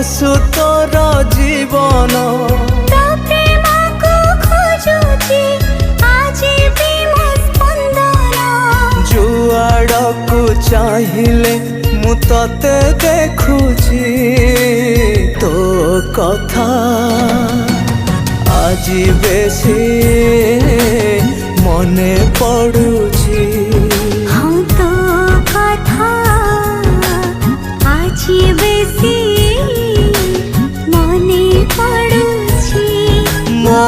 हसु तोर जीवन तो प्रेम को खोजुची आज भी मो स्पंदन जुआड़कू चाहिले मु तते देखुची तो कथा आज बेसी मने पड़ुची हाँ तो कथा आज बेसी मने पड़ुची। मो